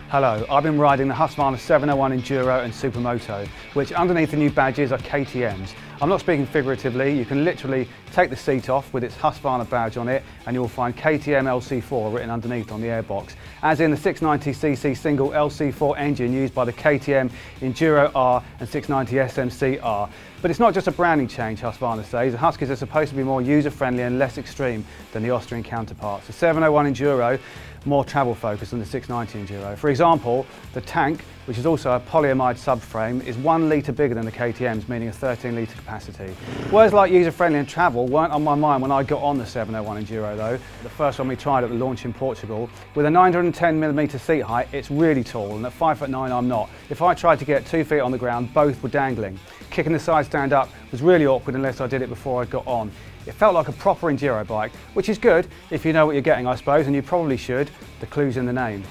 Hello, I've been riding the Husqvarna 701 Enduro and Supermoto, which underneath the new badges are KTMs. I'm not speaking figuratively, you can literally take the seat off with its Husqvarna badge on it and you'll find KTM LC4 written underneath on the airbox, as in the 690cc single LC4 engine used by the KTM Enduro R and 690 SMC R. But it's not just a branding change, Husqvarna says. The Huskies are supposed to be more user-friendly and less extreme than the Austrian counterparts. The 701 Enduro, more travel focused than the 690 Enduro. For example, the tank, which is also a polyamide subframe, is 1 litre bigger than the KTM's, meaning a 13 litre capacity. Words like user-friendly and travel weren't on my mind when I got on the 701 Enduro though. The first one we tried at the launch in Portugal. With a 910mm seat height, it's really tall, and at 5'9" I'm not. If I tried to get 2 feet on the ground, both were dangling. Kicking the side stand up was really awkward unless I did it before I got on. It felt like a proper enduro bike, which is good if you know what you're getting, I suppose, and you probably should. The clue's in the name.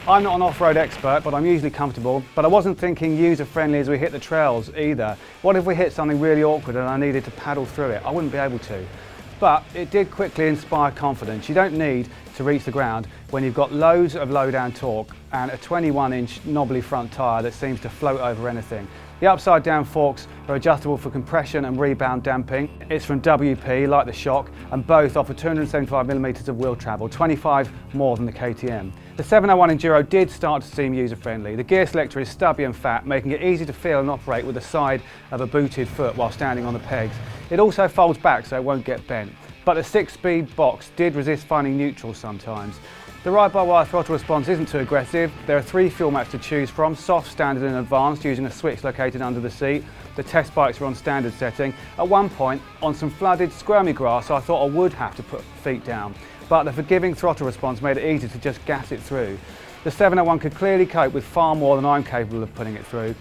I'm not an off-road expert, but I'm usually comfortable, but I wasn't thinking user-friendly as we hit the trails either. What if we hit something really awkward and I needed to paddle through it? I wouldn't be able to. But it did quickly inspire confidence. You don't need to reach the ground when you've got loads of low-down torque and a 21-inch knobbly front tyre that seems to float over anything. The upside-down forks are adjustable for compression and rebound damping. It's from WP, like the Shock, and both offer 275mm of wheel travel, 25 more than the KTM. The 701 Enduro did start to seem user-friendly. The gear selector is stubby and fat, making it easy to feel and operate with the side of a booted foot while standing on the pegs. It also folds back so it won't get bent. But the 6-speed box did resist finding neutral sometimes. The ride-by-wire throttle response isn't too aggressive. There are 3 fuel maps to choose from: soft, standard and advanced, using a switch located under the seat. The test bikes are on standard setting. At one point, on some flooded, squirmy grass, I thought I would have to put feet down, but the forgiving throttle response made it easy to just gas it through. The 701 could clearly cope with far more than I'm capable of putting it through.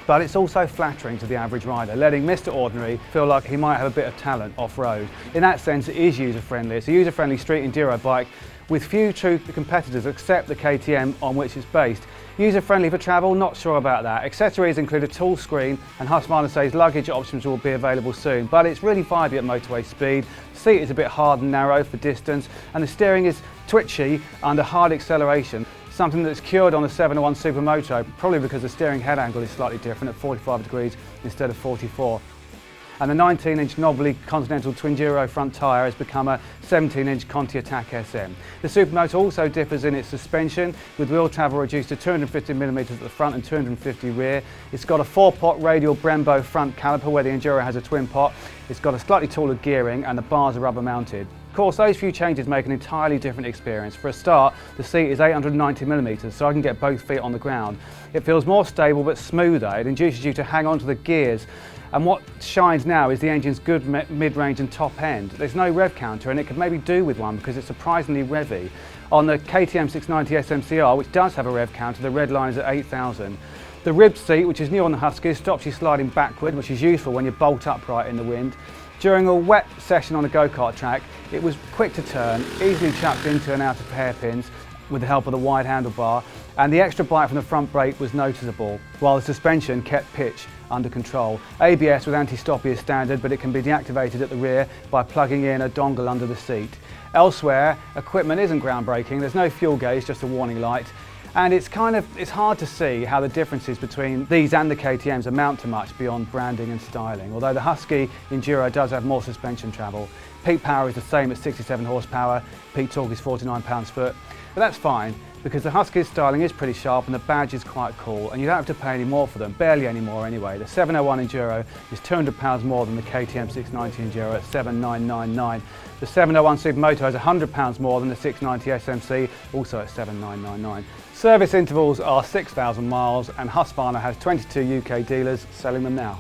But it's also flattering to the average rider, letting Mr. Ordinary feel like he might have a bit of talent off-road. In that sense, it is user-friendly. It's a user-friendly street enduro bike with few true competitors except the KTM on which it's based. User-friendly for travel? Not sure about that. Accessories include a tall screen, and Husqvarna says luggage options will be available soon, but it's really vibey at motorway speed. The seat is a bit hard and narrow for distance, and the steering is twitchy under hard acceleration, something that's cured on the 701 Supermoto, probably because the steering head angle is slightly different at 45 degrees instead of 44. And the 19-inch knobbly Continental Twinduro front tyre has become a 17-inch Conti Attack SM. The Supermoto also differs in its suspension, with wheel travel reduced to 250mm at the front and 250 rear. It's got a 4-pot radial Brembo front caliper where the Enduro has a twin pot. It's got a slightly taller gearing and the bars are rubber mounted. Of course, those few changes make an entirely different experience. For a start, the seat is 890mm, so I can get both feet on the ground. It feels more stable but smoother. It induces you to hang on to the gears. And what shines now is the engine's good mid-range and top end. There's no rev counter, and it could maybe do with one because it's surprisingly revvy. On the KTM 690 SMCR, which does have a rev counter, the red line is at 8,000. The ribbed seat, which is new on the Huskies, stops you sliding backward, which is useful when you bolt upright in the wind. During a wet session on a go-kart track, it was quick to turn, easily chucked into and out of hairpins with the help of the wide handlebar, and the extra bite from the front brake was noticeable, while the suspension kept pitch under control. ABS with anti-stoppie is standard, but it can be deactivated at the rear by plugging in a dongle under the seat. Elsewhere, equipment isn't groundbreaking. There's no fuel gauge, just a warning light. And it's hard to see how the differences between these and the KTMs amount to much beyond branding and styling, although the Husky Enduro does have more suspension travel. Peak power is the same at 67 horsepower, peak torque is 49 pounds-foot, but that's fine because the Husky's styling is pretty sharp and the badge is quite cool, and you don't have to pay any more for them, barely any more anyway. The 701 Enduro is £200 more than the KTM 690 Enduro at $7,999. The 701 Supermoto is £100 more than the 690 SMC, also at $7,999. Service intervals are 6,000 miles, and Husqvarna has 22 UK dealers selling them now.